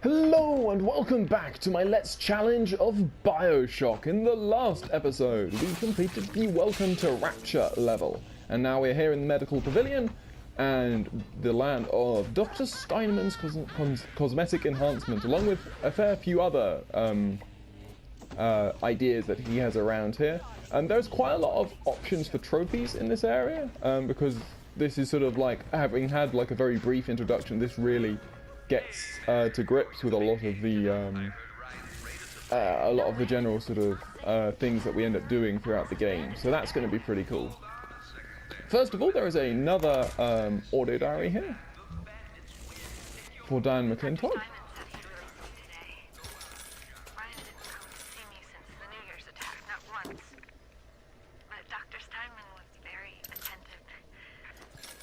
Hello and welcome back to my Let's Challenge of BioShock. In the last episode, we completed the Welcome to Rapture level. And now we're here in the Medical Pavilion and the land of Dr. Steinman's cosmetic enhancement, along with a fair few other ideas that he has around here. And there's quite a lot of options for trophies in this area, because this is sort of like, having had like a very brief introduction, this really gets to grips with a lot of the general sort of things that we end up doing throughout the game. So that's going to be pretty cool. First of all, there is another audio diary here for Dan McClintock. Dr. Steinman was very attentive.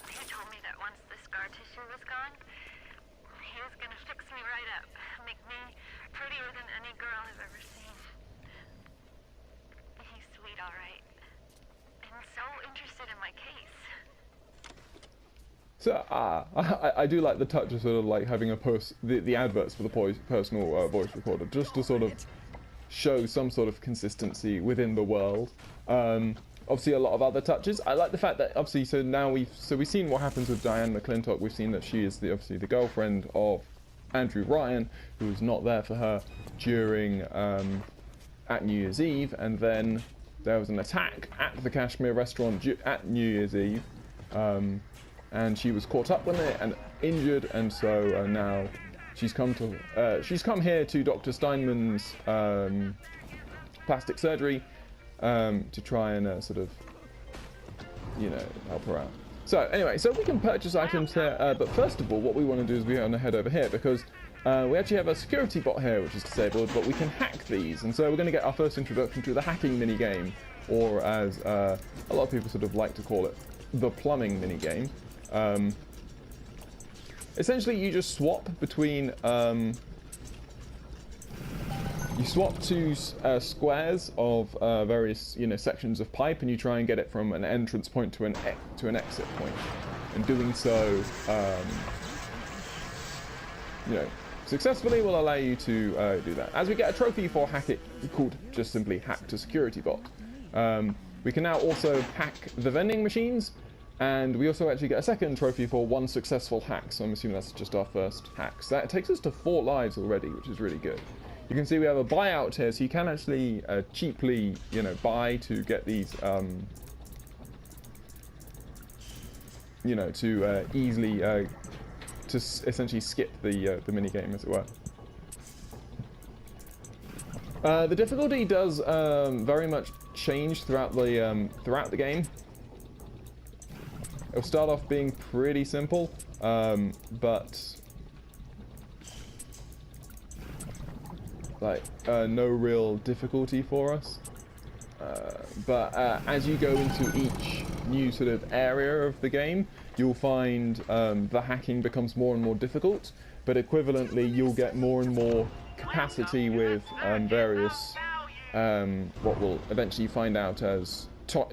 He told me that once the scar tissue was gone, he was gonna fix me right up, make me prettier than any girl I've ever seen. He's sweet, all right, and so interested in my case. So I do like the touch of sort of like having the adverts for the personal voice recorder, just to sort of show some sort of consistency within the world. Obviously a lot of other touches. I like the fact that obviously we've seen what happens with Diane McClintock. We've seen that she is obviously the girlfriend of Andrew Ryan, who was not there for her during at New Year's Eve, and then there was an attack at the Kashmir restaurant at New Year's Eve, and she was caught up with it and injured, and so now she's come here to Dr. Steinman's plastic surgery to try and sort of, help her out. So anyway, so we can purchase items here, but first of all, what we want to do is we want to head over here, because we actually have a security bot here which is disabled, but we can hack these, and so we're going to get our first introduction to the hacking minigame, or as a lot of people sort of like to call it, the plumbing minigame. Essentially, you just swap between you swap two squares of various sections of pipe, and you try and get it from an entrance point to an exit point. And doing so, successfully will allow you to do that. As we get a trophy for hack it, called just simply hack to security bot. We can now also hack the vending machines. And we also actually get a second trophy for one successful hack, so I'm assuming that's just our first hack. So that takes us to 4 lives already, which is really good. You can see we have a buyout here, so you can actually cheaply, buy to get these, to easily, to essentially skip the mini game, as it were. The difficulty does very much change throughout the game. It'll start off being pretty simple, but no real difficulty for us. But as you go into each new sort of area of the game, you'll find the hacking becomes more and more difficult, but equivalently you'll get more and more capacity with various what we'll eventually find out as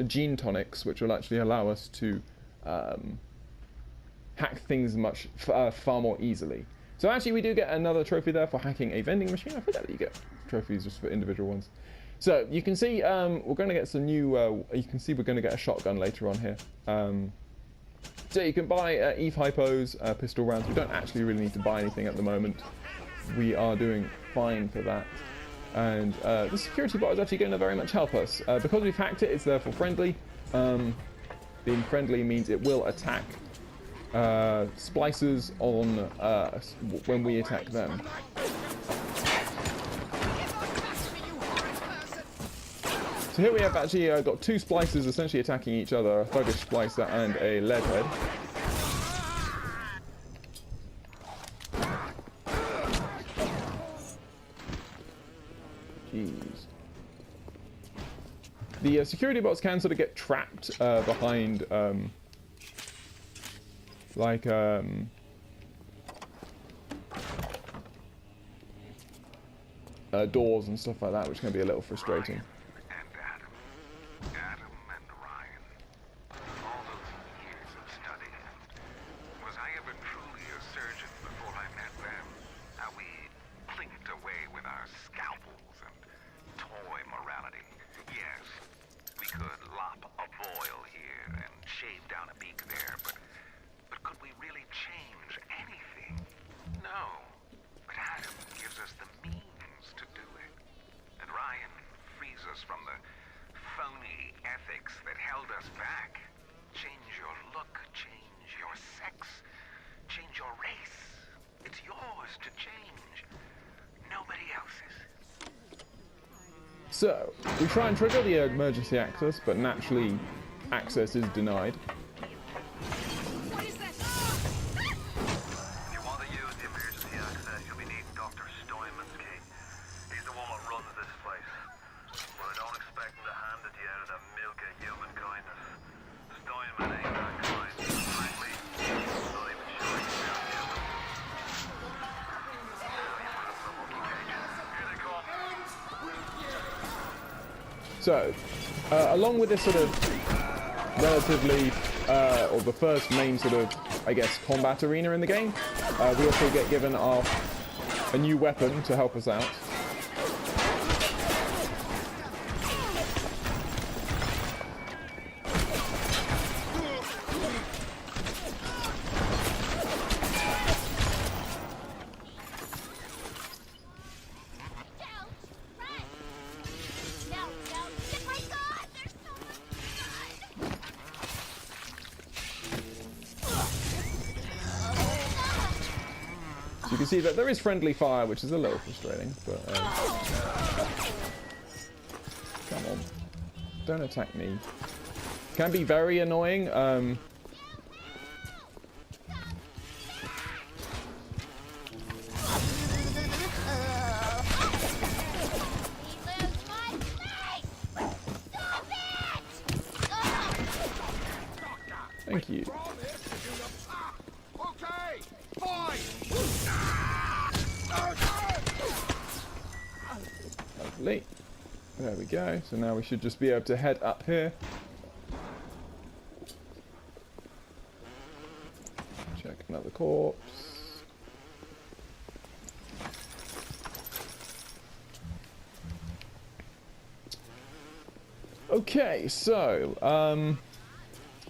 gene tonics, which will actually allow us to hack things far more easily. So actually we do get another trophy there for hacking a vending machine. I forget that you get trophies just for individual ones. So you can see we're going to get some new, you can see we're going to get a shotgun later on here. So you can buy Eve Hypos, pistol rounds. We don't actually really need to buy anything at the moment. We are doing fine for that. And the security bot is actually going to very much help us. Because we've hacked it, it's therefore friendly. Being friendly means it will attack splicers on when we attack them. So here we have actually got 2 splicers essentially attacking each other, a thuggish splicer and a leadhead. Jeez. The security bots can sort of get trapped behind doors and stuff like that, which can be a little frustrating. Adam and Ryan, all those years of studying. Was I ever truly a surgeon before I met them? Now we know. But Adam gives us the means to do it. And Ryan frees us from the phony ethics that held us back. Change your look, change your sex, change your race. It's yours to change. Nobody else's. So, we try and trigger the emergency access, but naturally, access is denied. If you want to use the emergency access, you'll be needing Dr. Steinman's key. He's the one that runs this place. But I don't expect him to hand it to you out of the milk of human kindness. Steinman ain't that kind. Frankly, he's not even sure he's down yet. Here they come. So, along with this sort of relatively, or the first main sort of, I guess, combat arena in the game, we also get given a new weapon to help us out. So you can see that there is friendly fire, which is a little frustrating, but come on, don't attack me. Can be very annoying. Thank you. Lovely. There we go. So now we should just be able to head up here. Check another corpse. Okay, so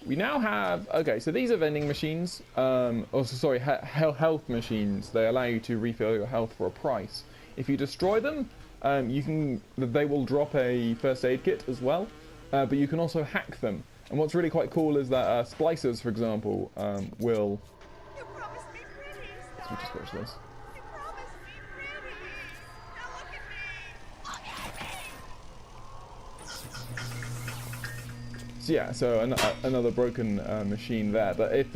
we now have, okay, so these are vending machines, sorry, health machines. They allow you to refill your health for a price. If you destroy them, they will drop a first aid kit as well, but you can also hack them. And what's really quite cool is that splicers, for example, will... You promised me pretty, Let me just watch this. You promised me pretty. Now look at me. So yeah, so another broken machine there. But if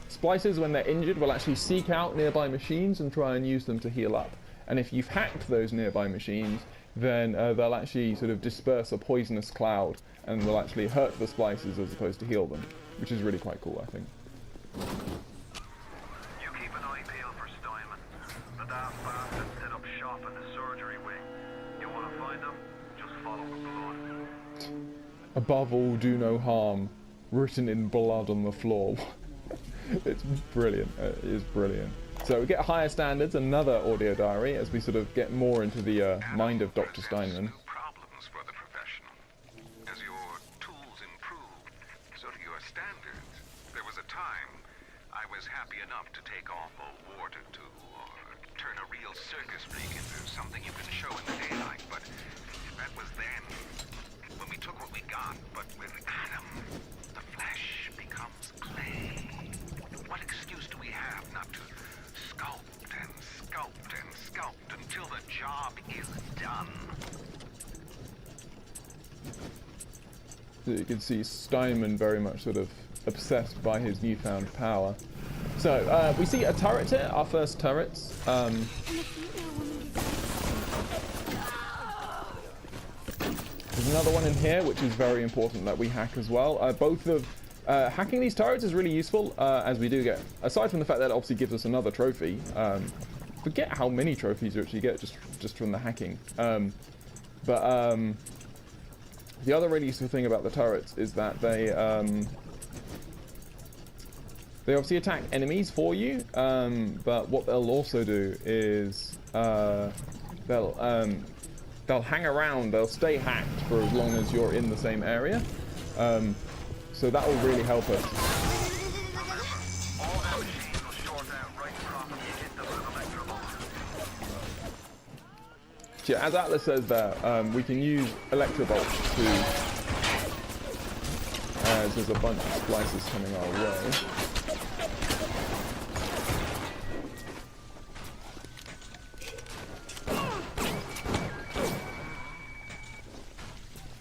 splicers, when they're injured, will actually seek out nearby machines and try and use them to heal up. And if you've hacked those nearby machines, then they'll actually sort of disperse a poisonous cloud and will actually hurt the splicers as opposed to heal them, which is really quite cool, I think. You keep an eye peeled for Steinman. The daft bastard set up shop in the surgery wing. You want to find him? Just follow the blood. Above all, do no harm, written in blood on the floor. It's brilliant. It is brilliant. So we get higher standards, another audio diary, as we sort of get more into the mind of Dr. Steinman. New problems for the professional. As your tools improve, so do your standards. There was a time I was happy enough to take off a ward or two, or turn a real circus freak into something you can show in the daylight, but that was then. When we took what we got, but with Adam, the flesh becomes clay. What excuse do we have not to sculpt and sculpt and sculpt until the job is done? So you can see Steinman very much sort of obsessed by his newfound power. So we see a turret here, our first turrets. There's another one in here, which is very important that we hack as well. Hacking these turrets is really useful, as we do get, aside from the fact that it obviously gives us another trophy. Forget how many trophies you actually get just from the hacking. The other really useful thing about the turrets is that they obviously attack enemies for you, but what they'll also do is they'll hang around, they'll stay hacked for as long as you're in the same area. So that will really help us. All that machines will short out right from you hit the So yeah, as Atlas says there, we can use electrobolts to, as there's a bunch of splices coming our way.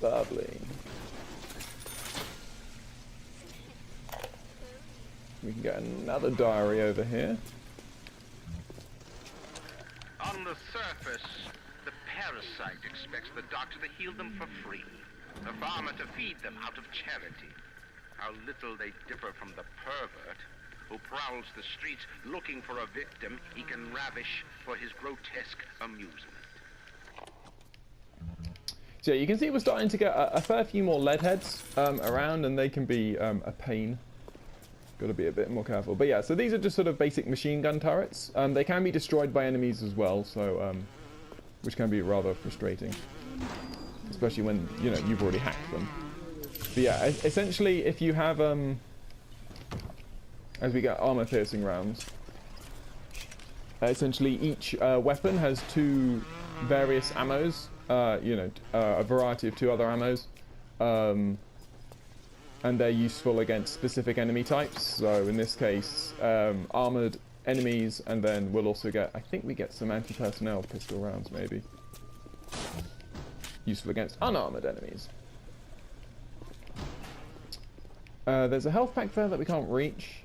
Lovely. We can get another diary over here. On the surface, the parasite expects the doctor to heal them for free, the farmer to feed them out of charity. How little they differ from the pervert who prowls the streets looking for a victim he can ravish for his grotesque amusement. So yeah, you can see we're starting to get a fair few more lead heads around, and they can be a pain. Got to be a bit more careful. But yeah, so these are just sort of basic machine gun turrets. They can be destroyed by enemies as well, so which can be rather frustrating, especially when you've already hacked them. But yeah, essentially, if you have as we get armor-piercing rounds, essentially each weapon has two various ammos. A variety of two other ammos, and they're useful against specific enemy types. So in this case, armored enemies, and then we'll also get, I think we get some anti-personnel pistol rounds maybe. Useful against unarmored enemies. There's a health pack there that we can't reach.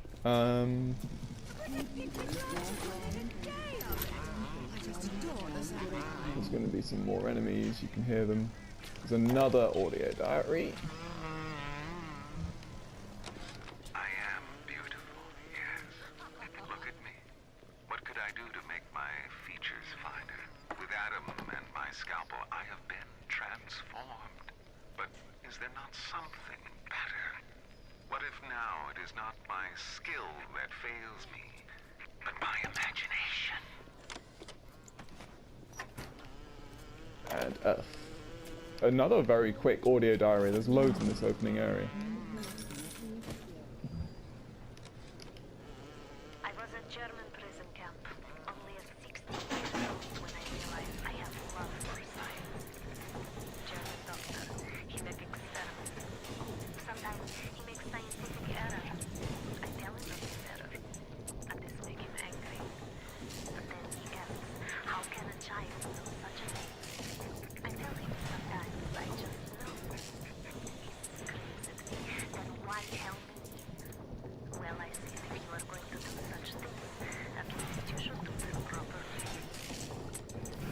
There's going to be some more enemies, you can hear them. There's another audio diary. I am beautiful, yes. Look at me. What could I do to make my features finer? With Adam and my scalpel, I have been transformed. But is there not something better? What if now it is not my skill that fails me, but my imagination? And another very quick audio diary. There's loads in this opening area. I was at German prison camp, only at 16 years old when I realized I have love for science. German doctor, he makes experiments. Sometimes he makes scientific errors. I tell him of his error, and this makes him angry. But then he asks, how can a child know such a thing? I tell him sometimes I just know. He screams at me, then why tell me? Well, I say if you are going to do such things, at least you should do them properly.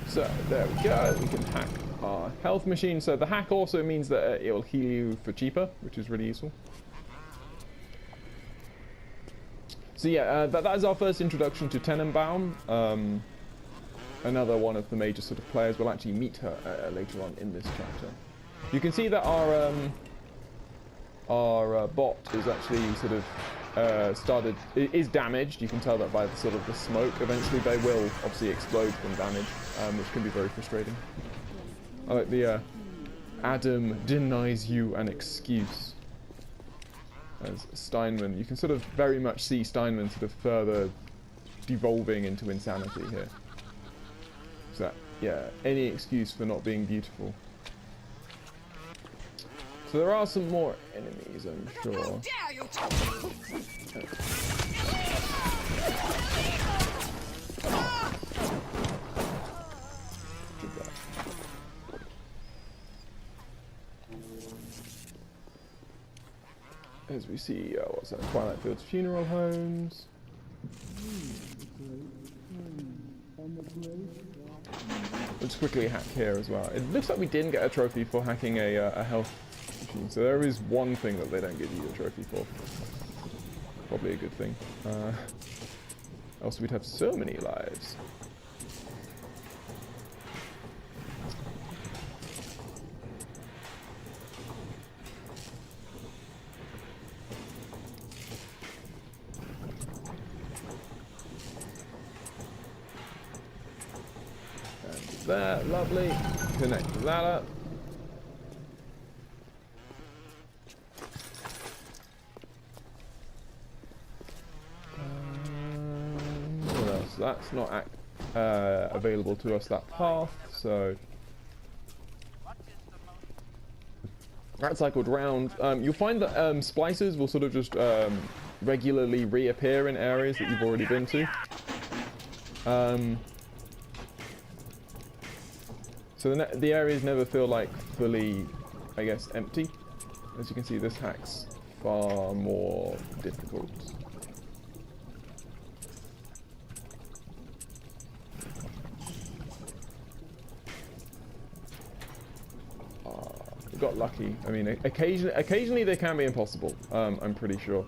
So there we go. We can hack our health machine. So the hack also means that it will heal you for cheaper, which is really useful. So yeah, that is our first introduction to Tenenbaum. Another one of the major sort of players. We'll actually meet her later on in this chapter. You can see that our bot is actually sort of is damaged. You can tell that by the sort of the smoke. Eventually they will obviously explode from damage, which can be very frustrating. I like the Adam denies you an excuse. As Steinman, you can sort of very much see Steinman sort of further devolving into insanity here. So yeah, any excuse for not being beautiful. So there are some more enemies, I'm sure. How dare you touch me! As we see, what's that? Twilight Fields Funeral Homes. Let's quickly hack here as well. It looks like we didn't get a trophy for hacking a health machine, so there is one thing that they don't give you a trophy for. Probably a good thing. Else we'd have so many lives. There, lovely. Connect that up. What else? That's not available to us that path, so that cycled round. You'll find that splicers will sort of just regularly reappear in areas that you've already been to. So the areas never feel like fully, I guess, empty. As you can see, this hack's far more difficult. We got lucky. I mean, occasionally they can be impossible. I'm pretty sure.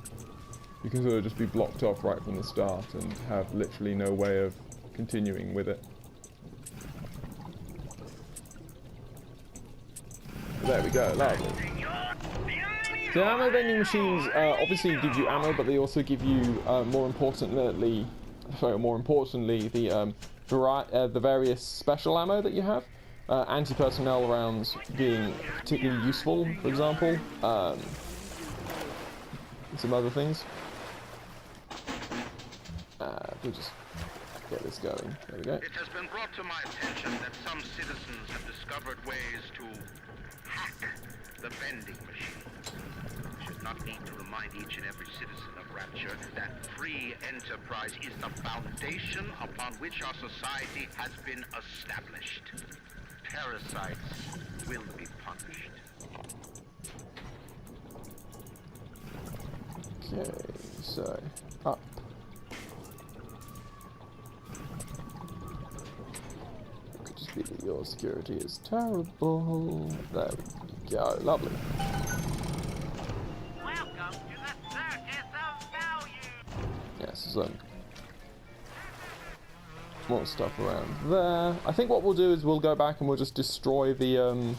You can sort of just be blocked off right from the start and have literally no way of continuing with it. There we go, lovely. The ammo vending machines obviously give you ammo, but they also give you, more importantly, the various special ammo that you have. Anti-personnel rounds being particularly useful, for example. And some other things. We'll just get this going. There we go. It has been brought to my attention that some citizens have discovered ways to hack the vending machines. I should not need to remind each and every citizen of Rapture that free enterprise is the foundation upon which our society has been established. Parasites will be punished. Okay, so up. It could just be that your security is terrible. There we go, lovely. Welcome to the Circus of Value. Yes, some more stuff around there. I think what we'll do is we'll go back and we'll just destroy the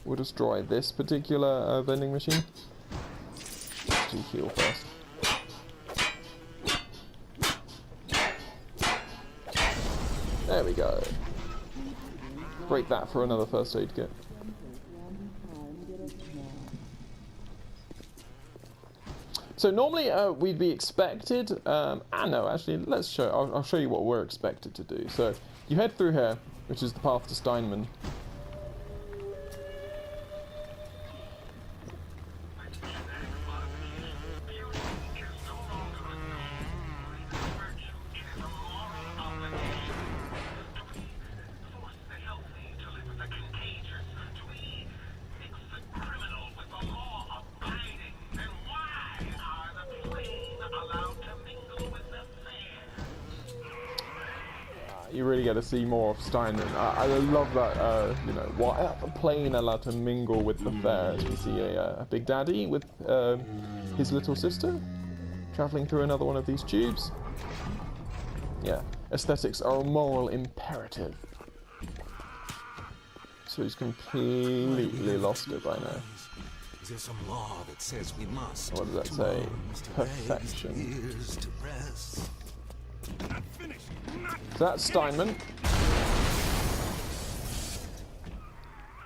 we'll destroy this particular vending machine. Let's do heal first. There we go. Break that for another first aid kit. So normally we'd be expected, no, actually, let's show. I'll show you what we're expected to do. So you head through here, which is the path to Steinman. You really get to see more of Steinman. I love that, you know, why are the plane allowed to mingle with the fair? As we see a Big Daddy with his little sister traveling through another one of these tubes. Yeah, aesthetics are a moral imperative. So he's completely lost it by now. There's some law that says we must. What does that say? Perfection. So that's Steinman.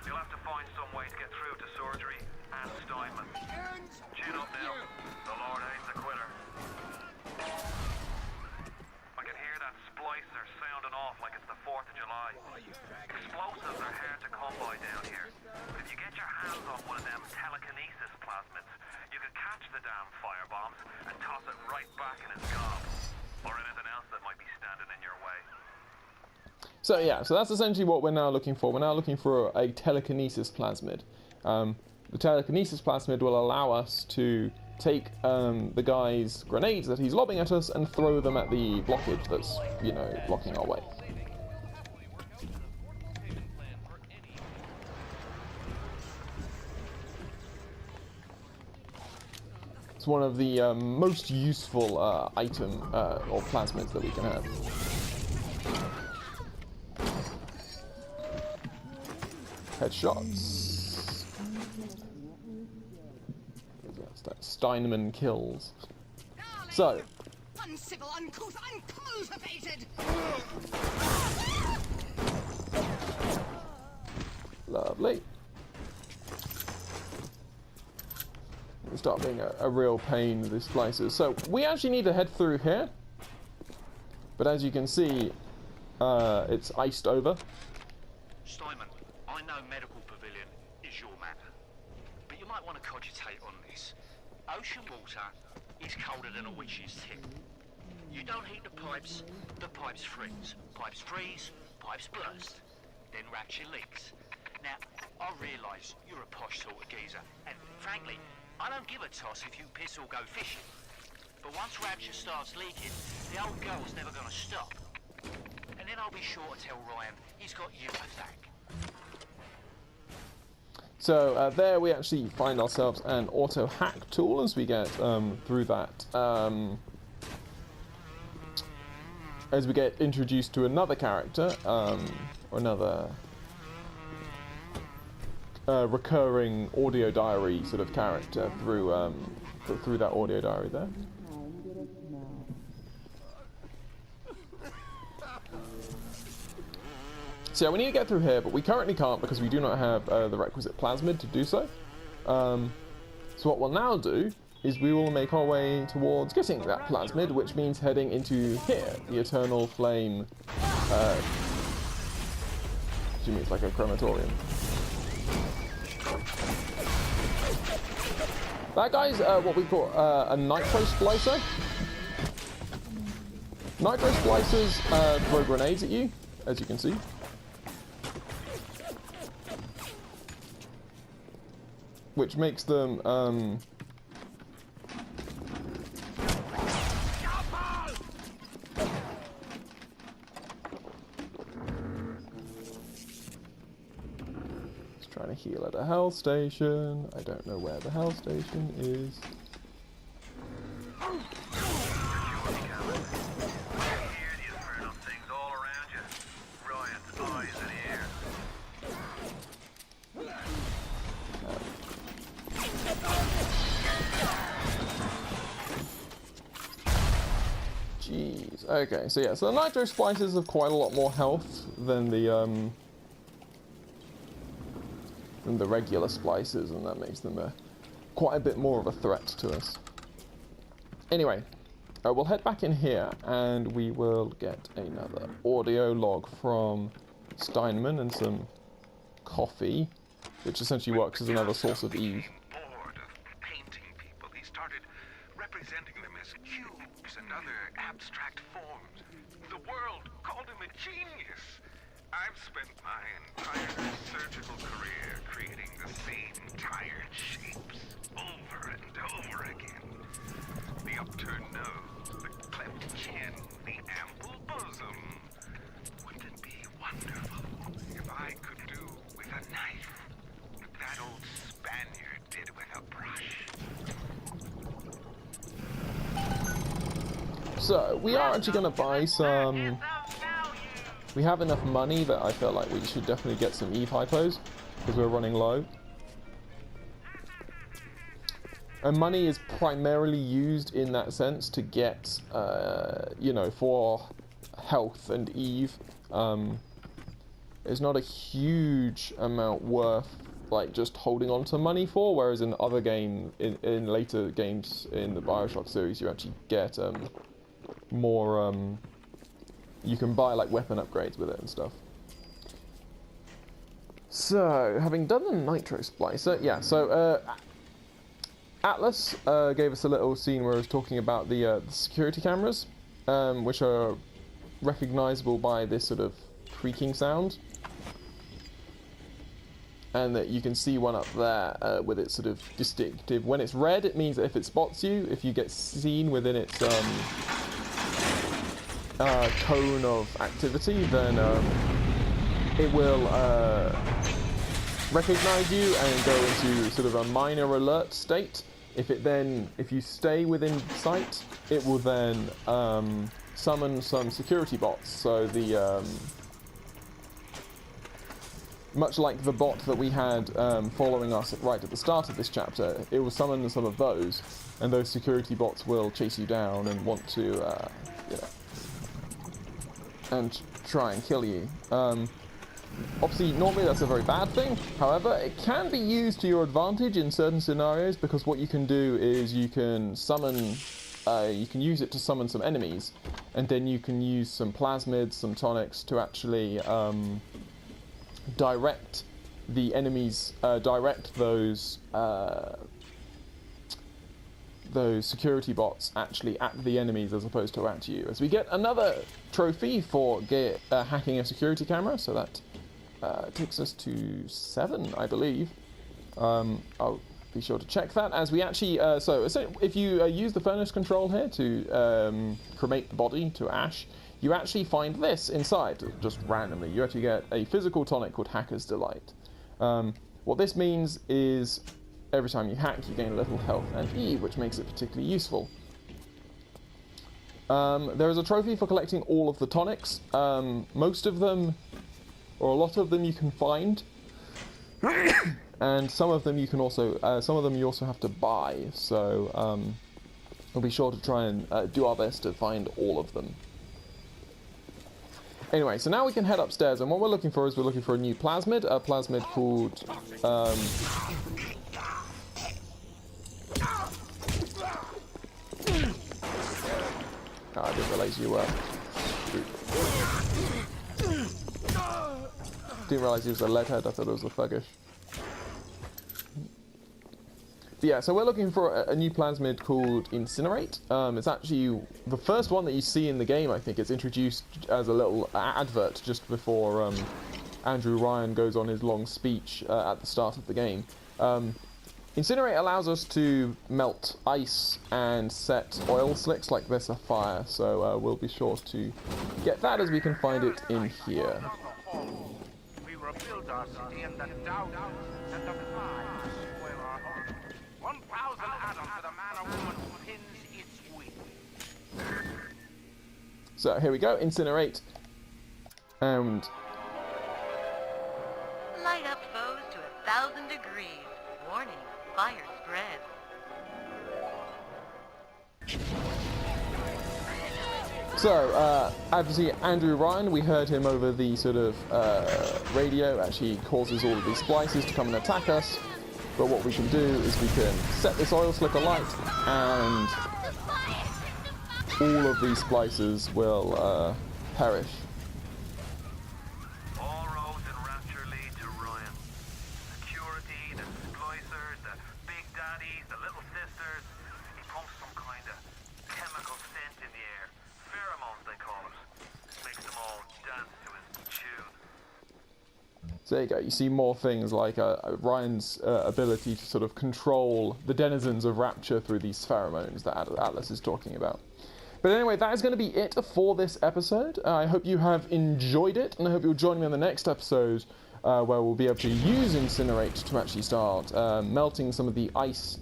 You'll have to find some way to get through to surgery and Steinman. Chin up now. The Lord hates a quitter. I can hear that splicer sounding off like it's the 4th of July. Explosives are hard to come by down here. But if you get your hands on one of them telekinesis plasmids, you can catch the damn firebombs and toss it right back in his gob. Or anything else that might be standing in your way. So yeah, so that's essentially what we're now looking for. We're now looking for a telekinesis plasmid. The telekinesis plasmid will allow us to take the guy's grenades that he's lobbing at us and throw them at the blockage that's, you know, blocking our way. It's one of the most useful item or plasmids that we can have. Headshots. That's that Steinman kills. So. Uncivil, uncouth, uncultivated. Lovely. start being a real pain with these places. So we actually need to head through here, but as you can see, it's iced over. Steinman, I know Medical Pavilion is your matter, but you might want to cogitate on this. Ocean water is colder than a witch's tip. You don't heat the pipes freeze. Pipes freeze, pipes burst, then Rapture leaks. Now, I realise you're a posh sort of geezer, and frankly, I don't give a toss if you piss or go fishing. But once Rapture starts leaking, the old girl's never going to stop. And then I'll be sure to tell Ryan he's got you to thank. So there we actually find ourselves an auto hack tool as we get through that. As we get introduced to another character, or another recurring audio diary sort of character through through that audio diary there. So yeah, we need to get through here, but we currently can't because we do not have the requisite plasmid to do so. So what we'll now do is we will make our way towards getting that plasmid, which means heading into here, the Eternal Flame. Which means like a crematorium. That guy's what we call a nitro splicer. Nitro splicers throw grenades at you, as you can see. Which makes them just trying to heal at a health station. I don't know where the health station is. Jeez. Okay, so yeah, so the nitro splicers have quite a lot more health than the regular splicers, and that makes them quite a bit more of a threat to us. Anyway, we'll head back in here, and we will get another audio log from Steinman and some coffee, which essentially works as another source of Eve. Bored of painting people, he started representing them as cubes and other abstract forms. The world called him a genius. I've spent my entire surgical career creating the same tired shapes over and over again. The upturned nose, the cleft chin, the ample bosom. Wouldn't it be wonderful if I could do with a knife what that old Spaniard did with a brush? So, we are actually going to buy some... We have enough money that I feel like we should definitely get some Eve hypos, because we're running low. And money is primarily used in that sense to get, you know, for health and Eve. It's not a huge amount worth, like, just holding on to money for, whereas in other in later games in the BioShock series, you actually get more, you can buy like weapon upgrades with it and stuff. So, having done the nitro splicer, yeah, so Atlas gave us a little scene where he was talking about the security cameras, which are recognizable by this sort of creaking sound. And that you can see one up there with its sort of distinctive. When it's red, it means that if it spots you, if you get seen within its cone of activity, then it will recognize you and go into sort of a minor alert state. If you stay within sight, it will then summon some security bots. So the much like the bot that we had following us right at the start of this chapter, it will summon some of those, and those security bots will chase you down and want to, you know, and try and kill you. Obviously, normally that's a very bad thing. However, it can be used to your advantage in certain scenarios, because what you can do is you can summon, you can use it to summon some enemies, and then you can use some plasmids, some tonics to actually direct the enemies, direct those security bots actually at the enemies as opposed to at you. As we get another trophy for hacking a security camera, so that takes us to 7, I believe. I'll be sure to check that as we actually, so if you use the furnace control here to cremate the body to ash, you actually find this inside, just randomly. You actually get a physical tonic called Hacker's Delight. What this means is every time you hack, you gain a little health and E, which makes it particularly useful. There is a trophy for collecting all of the tonics. Most of them, or a lot of them, you can find, and some of them you can also, you also have to buy. So we'll be sure to try and do our best to find all of them. Anyway, so now we can head upstairs, and what we're looking for is we're looking for a new plasmid, a plasmid called I didn't realise you were. Didn't realise he was a leadhead. I thought it was a thuggish. But yeah, so we're looking for a new plasmid called Incinerate. It's actually the first one that you see in the game. I think it's introduced as a little advert just before Andrew Ryan goes on his long speech at the start of the game. Incinerate allows us to melt ice and set oil slicks like this afire, so we'll be sure to get that as we can find it in here. We rebuild our city and the doubt and the flies spoil our home. 1,000 atoms to the man or woman who pins its wing. So here we go, Incinerate, and light up foes to 1,000 degrees. Warning. Fire spread. So, obviously Andrew Ryan, we heard him over the sort of radio, actually causes all of these splices to come and attack us. But what we can do is we can set this oil slick alight, and all of these splices will perish. All roads in Rapture lead to Ryan. Security, the splicers, the big daddies, the little sisters. He pumps some kind of chemical scent in the air. Pheromones, they call it. Makes them all dance to his tune. So there you go, you see more things like Ryan's ability to sort of control the denizens of Rapture through these pheromones that Atlas is talking about. But anyway, that is going to be it for this episode. I hope you have enjoyed it, and I hope you'll join me on the next episode where we'll be able to use Incinerate to actually start melting some of the ice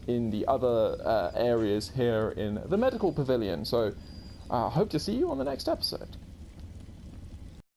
in the other areas here in the Medical Pavilion. So I hope to see you on the next episode.